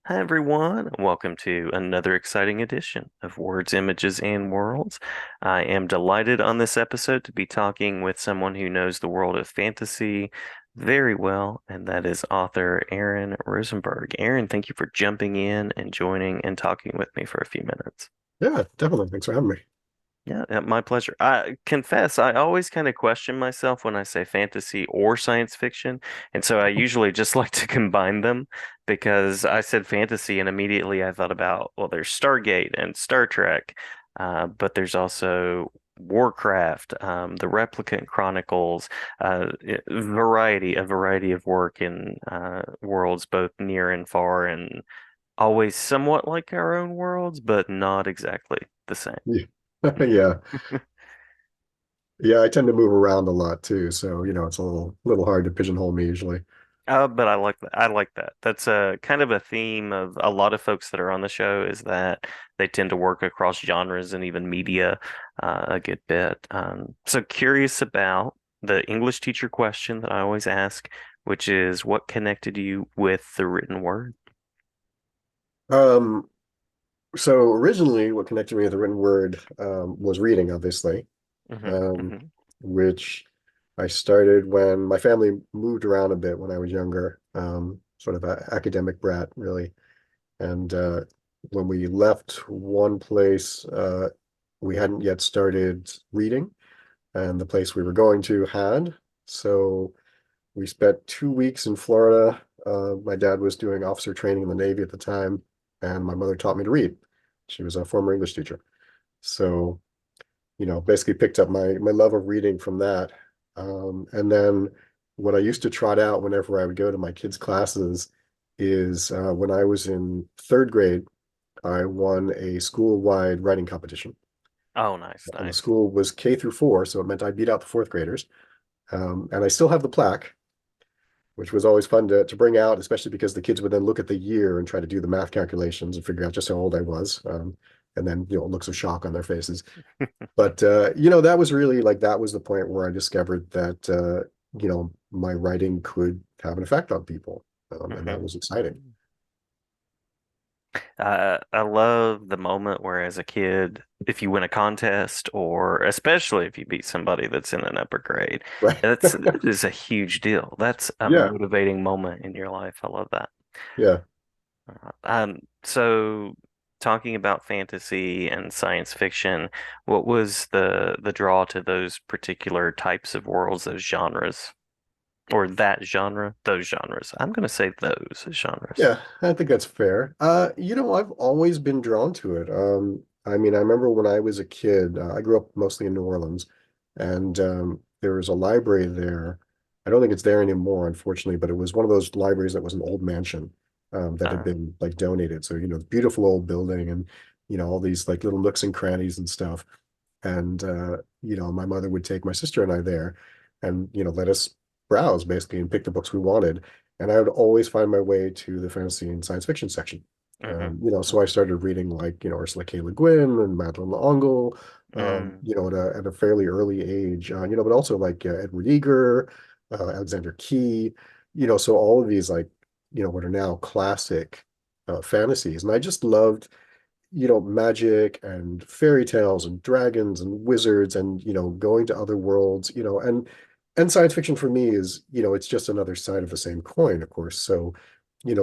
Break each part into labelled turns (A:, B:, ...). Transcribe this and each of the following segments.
A: Hi, everyone. Welcome to another exciting edition of Words, Images, and Worlds. I am delighted on this episode to be talking with someone who knows the world of fantasy very well, and that is author Aaron Rosenberg. Aaron, thank you for jumping in and joining and talking with me for a few minutes.
B: Yeah, definitely. Thanks for having me.
A: Yeah, my pleasure. I confess, I always kind of question myself when I say fantasy or science fiction, and so I usually just like to combine them because I said fantasy and immediately I thought about, well, there's Stargate and Star Trek, but there's also Warcraft, the Replicant Chronicles, a variety of work in worlds both near and far, and always somewhat like our own worlds, but not exactly the same.
B: Yeah. Yeah. Yeah, I tend to move around a lot too, so it's a little hard to pigeonhole me usually.
A: But I like that. I like that. That's a kind of a theme of a lot of folks that are on the show is that they tend to work across genres and even media a good bit. So curious about the English teacher question that I always ask, which is what connected you with the written word?
B: Um, so originally what connected me with the written word was reading, obviously,
A: Hmm.
B: um,
A: Hmm.
B: which I started when my family moved around a bit when I was younger, sort of an academic brat, really. And when we left one place, we hadn't yet started reading, and the place we were going to had. So we spent 2 weeks in Florida. My dad was doing officer training in the Navy at the time, and my mother taught me to read. She was a former English teacher. So, basically picked up my love of reading from that. And then what I used to trot out whenever I would go to my kids' classes is when I was in third grade, I won a school-wide writing competition.
A: Oh, nice,
B: And the
A: nice.
B: school was K through 4, so it meant I beat out the fourth graders. And I still have the plaque, which was always fun to bring out, especially because the kids would then look at the year and try to do the math calculations and figure out just how old I was. And then, looks of shock on their faces. But, that was really like, that was the point where I discovered that, my writing could have an effect on people. And that
A: Hmm.
B: was exciting.
A: I love the moment where, as a kid, if you win a contest, or especially if you beat somebody that's in an upper grade,
B: Right.
A: that is a huge deal. That's a
B: Yeah.
A: motivating moment in your life. I love that.
B: Yeah.
A: So talking about fantasy and science fiction, what was the draw to those particular types of worlds, those genres, or that genre, those genres? I'm going to say those genres.
B: Yeah, I think that's fair. I've always been drawn to it. I mean, I remember when I was a kid, I grew up mostly in New Orleans, and there was a library there. I don't think it's there anymore, unfortunately, but it was one of those libraries that was an old mansion that had
A: Uh,
B: been like donated. So, beautiful old building and, all these like little nooks and crannies and stuff. And my mother would take my sister and I there and, let us browse basically and pick the books we wanted. And I would always find my way to the fantasy and science fiction section.
A: mhm,
B: So I started reading like, Ursula K. Le Guin and Madeline L'Engle,
A: mm,
B: at a fairly early age, but also like Edward Eger, Alexander Key, so all of these like, what are now classic fantasies. And I just loved magic and fairy tales and dragons and wizards and, going to other worlds, and science fiction for me is, it's just another side of the same coin, of course. So,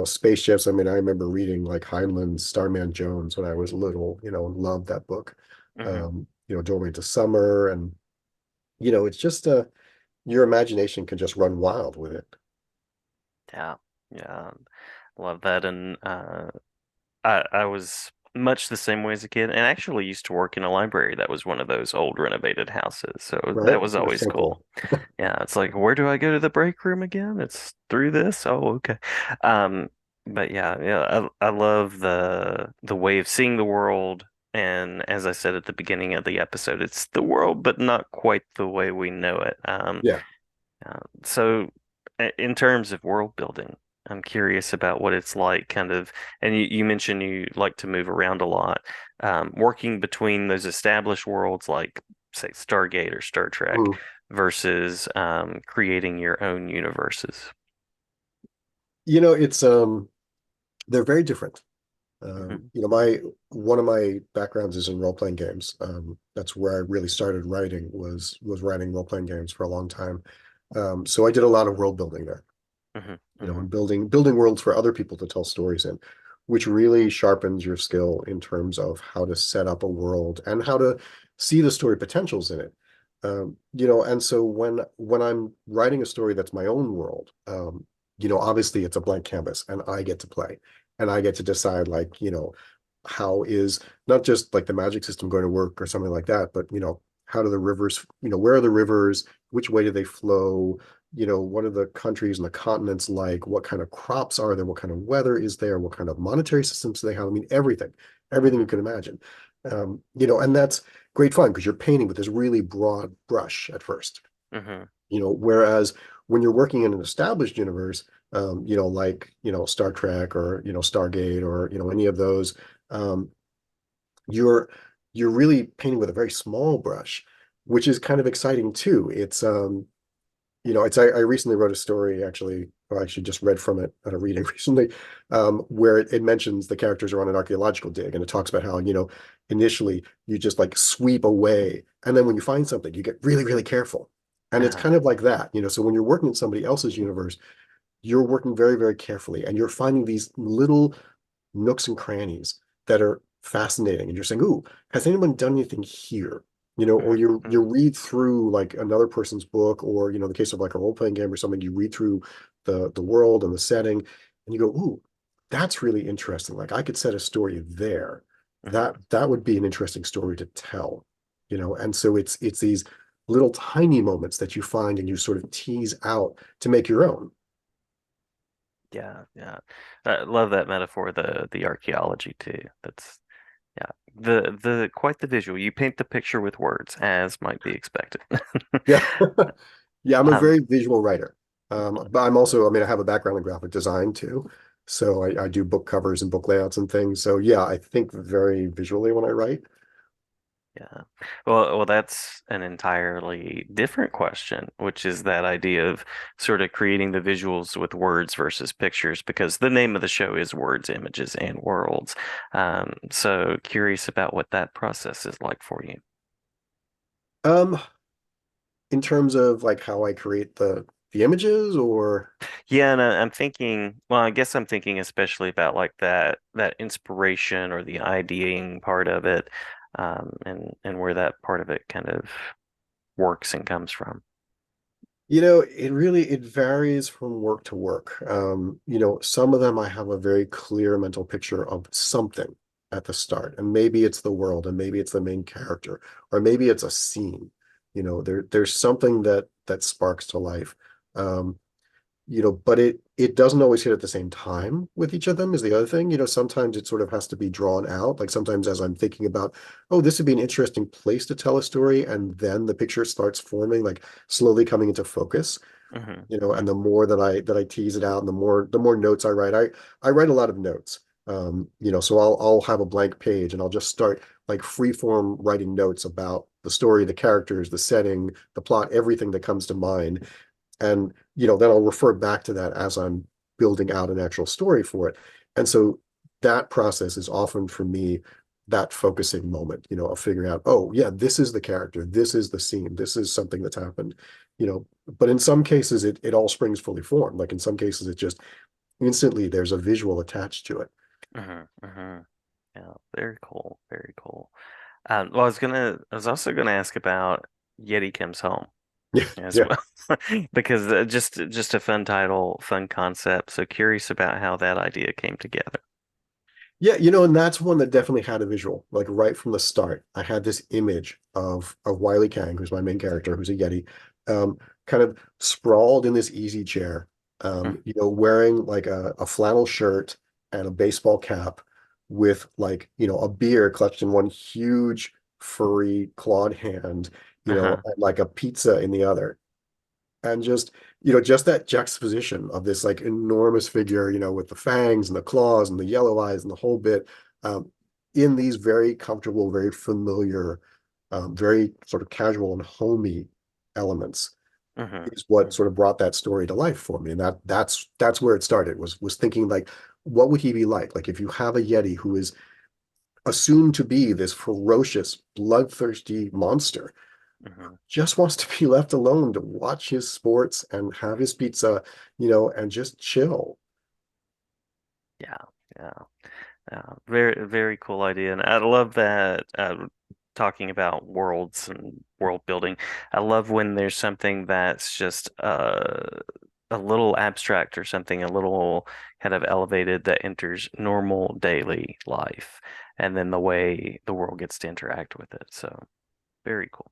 B: spaceships, I mean, I remember reading like Heinlein's Starman Jones when I was little, and loved that book.
A: mhm.
B: Doorway to Summer and, it's just your imagination can just run wild with it.
A: Yeah, yeah, love that. And I was much the same way as a kid, and actually used to work in a library that was one of those old renovated houses. So that
B: Right?
A: was
B: That's
A: always
B: so cool.
A: cool. Yeah, it's like, where do I go to the break room again? It's through this. Oh, okay. Um, but yeah, I love the way of seeing the world. And as I said at the beginning of the episode, it's the world, but not quite the way we know it.
B: Yeah.
A: So, in terms of world building, I'm curious about what it's like, kind of, and you mentioned you like to move around a lot, working between those established worlds like, say, Stargate or Star Trek,
B: Mm.
A: versus creating your own universes.
B: It's They're very different.
A: Hmm.
B: My one of my backgrounds is in role-playing games. That's where I really started writing was writing role-playing games for a long time. So I did a lot of world building there,
A: Hmm.
B: and
A: Hmm.
B: building worlds for other people to tell stories in, which really sharpens your skill in terms of how to set up a world and how to see the story potentials in it. And so when I'm writing a story that's my own world, obviously it's a blank canvas and I get to play and I get to decide like, how is not just like the magic system going to work or something like that, but how do the rivers, where are the rivers? Which way do they flow? What are the countries and the continents like? What kind of crops are there? What kind of weather is there? What kind of monetary systems do they have? I mean, everything you
A: Hmm.
B: can imagine. And that's great fun because you're painting with this really broad brush at first.
A: Hmm.
B: Whereas when you're working in an established universe, like, Star Trek or, Stargate or, any of those, um, you're you're really painting with a very small brush, which is kind of exciting too. I recently wrote a story actually, or actually just read from it at a reading recently, where it mentions the characters are on an archaeological dig, and it talks about how, initially you just like sweep away, and then when you find something, you get really, really careful. And it's
A: Uh-huh.
B: kind of like that, so when you're working in somebody else's universe, you're working very, very carefully, and you're finding these little nooks and crannies that are fascinating. And you're saying, "Ooh, has anyone done anything here?" Or you
A: Hmm.
B: read through like another person's book, or the case of like a role-playing game or something, you read through the world and the setting, and you go, "Ooh, that's really interesting. Like I could set a story there.
A: Hmm.
B: That would be an interesting story to tell." And so it's these little tiny moments that you find and you sort of tease out to make your own.
A: Yeah, yeah. I love that metaphor, the archaeology too. That's yeah. The quite the visual. You paint the picture with words, as might be expected.
B: Yeah. Yeah, I'm a
A: Um,
B: very visual writer. But I'm also, I mean, I have a background in graphic design too. So I do book covers and book layouts and things. So yeah, I think very visually when I write.
A: yeah. Well, that's an entirely different question, which is that idea of sort of creating the visuals with words versus pictures, because the name of the show is Words, Images, and Worlds. So curious about what that process is like for you.
B: Um, in terms of like how I create the images or
A: Yeah, and I'm thinking, well, I guess I'm thinking especially about like that inspiration or the ideating part of it, and where that part of it kind of works and comes from.
B: it varies from work to work. Some of them I have a very clear mental picture of something at the start, and maybe it's the world, and maybe it's the main character, or maybe it's a scene. There's something that sparks to life. Um, but it doesn't always hit at the same time with each of them is the other thing. Sometimes it sort of has to be drawn out. Like sometimes as I'm thinking about, oh, this would be an interesting place to tell a story, and then the picture starts forming, like slowly coming into focus.
A: Hmm.
B: And the more that I tease it out, and the more notes I write, I write a lot of notes. So I'll have a blank page and I'll just start like free form writing notes about the story, the characters, the setting, the plot, everything that comes to mind. And then I'll refer back to that as I'm building out an actual story for it. And so that process is often for me that focusing moment, of figuring out, oh yeah, this is the character, this is the scene, this is something that's happened. But in some cases it all springs fully formed. Like in some cases it just instantly there's a visual attached to it.
A: Hmm. Hmm. Yeah, very cool, very cool. Well, I was also gonna ask about Yeti Comes Home
B: Yeah,
A: as
B: yeah.
A: well, because just a fun title, fun concept. So curious about how that idea came together.
B: Yeah, and that's one that definitely had a visual. Like right from the start, I had this image of Wiley Kang, who's my main character, who's a Yeti, kind of sprawled in this easy chair, wearing like a flannel shirt and a baseball cap with like, a beer clutched in one huge furry clawed hand,
A: Uh-huh.
B: and like a pizza in the other. And just that juxtaposition of this like enormous figure, with the fangs and the claws and the yellow eyes and the whole bit, um, in these very comfortable, very familiar, very sort of casual and homey elements
A: Hmm.
B: is what sort of brought that story to life for me. And that's where it started, was thinking like, what would he be like? Like if you have a Yeti who is assumed to be this ferocious, bloodthirsty monster,
A: Hmm.
B: just wants to be left alone to watch his sports and have his pizza, and just chill.
A: Yeah, yeah. Very, very cool idea. And I love that talking about worlds and world building. I love when there's something that's just a little abstract or something a little kind of elevated that enters normal daily life, and then the way the world gets to interact with it. So very cool.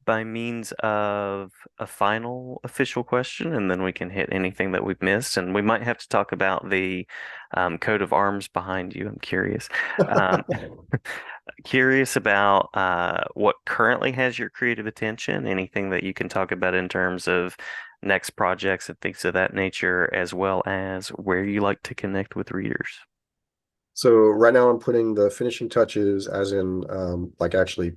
A: By means of a final official question, and then we can hit anything that we've missed. And we might have to talk about the coat of arms behind you. I'm curious. Um, curious about what currently has your creative attention, anything that you can talk about in terms of next projects and things of that nature, as well as where you like to connect with readers.
B: So right now I'm putting the finishing touches, as in like actually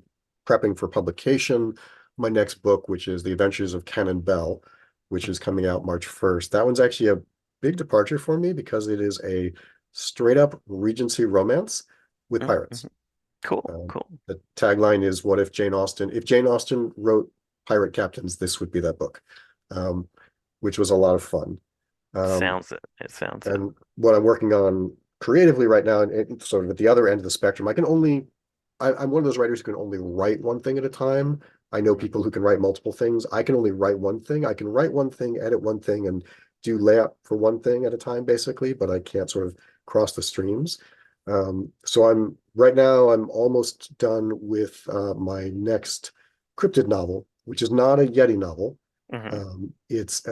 B: prepping for publication. My next book, which is The Adventures of Ken and Belle, which is coming out March 1st. That one's actually a big departure for me because it is a straight up Regency romance with
A: Mm-hmm.
B: pirates.
A: Cool, cool.
B: The tagline is, "What if Jane Austen wrote pirate captains, this would be that book," um, which was a lot of fun. Um,
A: Sounds it. It sounds it.
B: and what I'm working on creatively right now, and sort of at the other end of the spectrum, I'm one of those writers who can only write one thing at a time. I know
A: Mhm.
B: people who can write multiple things. I can only write one thing. I can write one thing, edit one thing, and do layout for one thing at a time, basically, but I can't sort of cross the streams. So right now, I'm almost done with my next cryptid novel, which is not a Yeti novel.
A: Mhm.
B: It's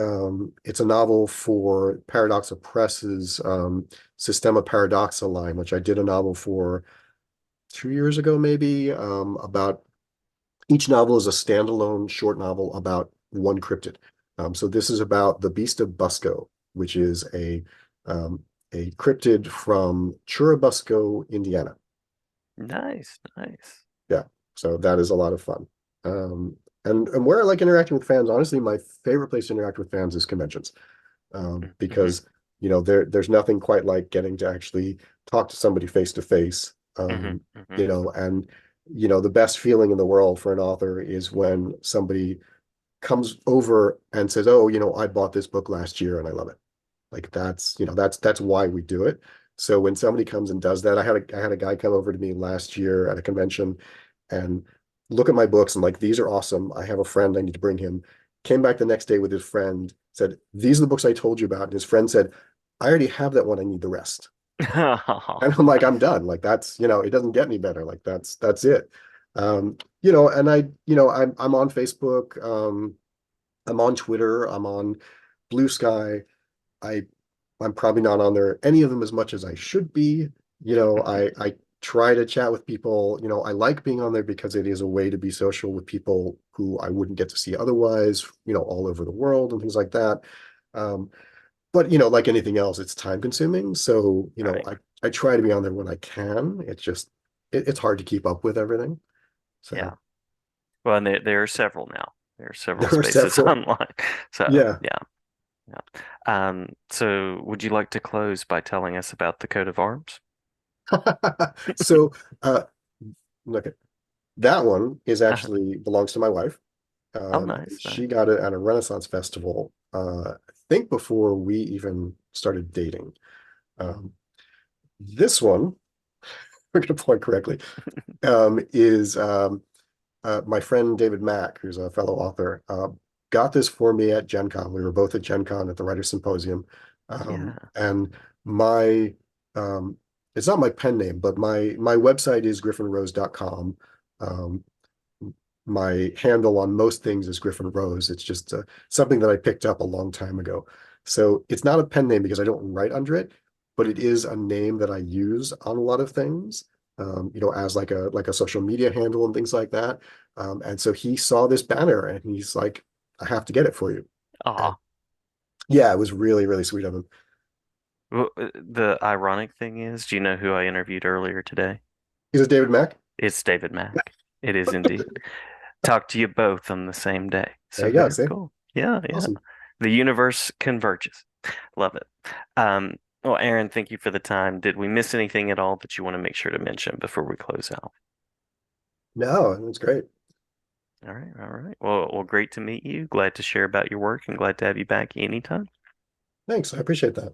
B: a novel for Paradoxa Press's Systema Paradoxa line, which I did a novel for 2 years ago, maybe. About each novel is a standalone short novel about one cryptid. So this is about the Beast of Busco, which is um, a cryptid from Churubusco, Indiana.
A: Nice, nice.
B: Yeah, so that is a lot of fun. Um, and where I like interacting with fans, honestly, my favorite place to interact with fans is conventions,
A: Mhm.
B: because there's nothing quite like getting to actually talk to somebody face to face.
A: Mhm. Mhm.
B: And the best feeling in the world for an author is when somebody comes over and says, "Oh, I bought this book last year and I love it." Like that's why we do it. So when somebody comes and does that, I had a guy come over to me last year at a convention and look at my books and like, "These are awesome. I have a friend, I need to bring him." Came back the next day with his friend, said, "These are the books I told you about." And his friend said, "I already have that one. I need the rest." And I'm like, "I'm done. Like it doesn't get any better. Like that's it." And I'm on Facebook, I'm on Twitter, I'm on Blue Sky. I I'm probably not on there any of them as much as I should be. I try to chat with people. I like being on there because it is a way to be social with people who I wouldn't get to see otherwise, all over the world and things like that. Um, but like anything else, it's time consuming. So,
A: Right.
B: I try to be on there when I can. It's just it's hard to keep up with everything.
A: Yeah.
B: So
A: Well, and there are several now. There are several
B: there are
A: spaces
B: several.
A: online. So,
B: Yeah.
A: yeah, yeah. So would you like to close by telling us about the coat of arms?
B: So look, that one is
A: Uh,
B: actually belongs to my wife.
A: oh,
B: And
A: nice, nice.
B: she got it at a Renaissance festival, I think before we even started dating. Um, this one, we're going to point correctly, is my friend David Mack, who's a fellow author, got this for me at Gen Con. We were both at Gen Con at the Writers Symposium.
A: Yeah.
B: And my, it's not my pen name, but my website is griffinrose.com. Um, my handle on most things is Griffin Rose. It's just something that I picked up a long time ago. So it's not a pen name because I don't write under it, but it
A: Mhm.
B: is a name that I use on a lot of things, as like a social media handle and things like that. And so he saw this banner and he's like, "I have to get it for you." And
A: Aw.
B: yeah, it was really, really sweet of him.
A: Well, the ironic thing is, do you know who I interviewed earlier today?
B: He says, "David Mack."
A: It's David Mack. It is indeed. Talked to you both on the same day.
B: There
A: So
B: you go.
A: very
B: See,
A: cool. Yeah, yeah.
B: awesome.
A: The universe converges. Love it. Um, Well, Aaron, thank you for the time. Did we miss anything at all that you want to make sure to mention before we close out?
B: No, it's great.
A: All right, all right. Well, great to meet you. Glad to share about your work and glad to have you back anytime.
B: Thanks. I appreciate that.